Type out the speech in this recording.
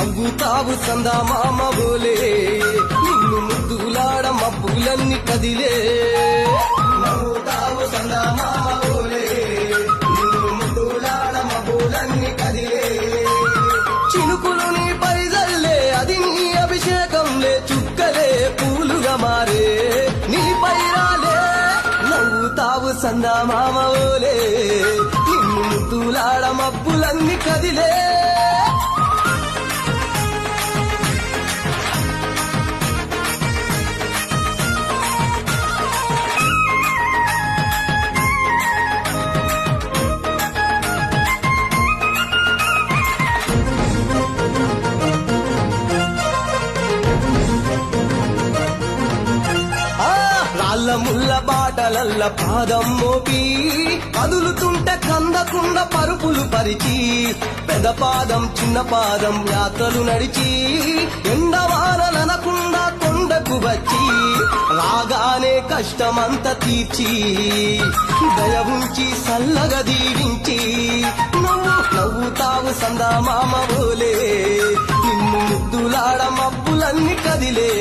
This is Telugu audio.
నవ్వుతావు సందా మామ బోలే నిన్ను ముద్దులాడ మబ్బులన్నీ కదిలే నవ్వుతావు సందా మామ బోలే నిన్ను ముద్దులాడ మబ్బులన్నీ కదిలే చినుకులు నీ పైజల్లే అది నీ అభిషేకంలే చుక్కలే పూలుగా మారే నీ పైరాలే నవ్వుతావు సందా మామ బోలే నిన్ను ముద్దులాడ మబ్బులన్నీ కదిలే రాళ్ళ ముళ్ళ బాటలల్ల పాదం మోపి కదులుతుంటే కందకుండా పరుపులు పరిచి పెద్ద పాదం చిన్న పాదం యాత్రలు నడిచి ఎండవానలనకుండా కొండకు వచ్చి రాగానే కష్టమంత తీర్చి దయ ఉంచి సల్లగా దీవించి నవ్వుతావు సందా మామ బోలే నిన్ను ముద్దులాడ మబ్బులన్నీ కదిలే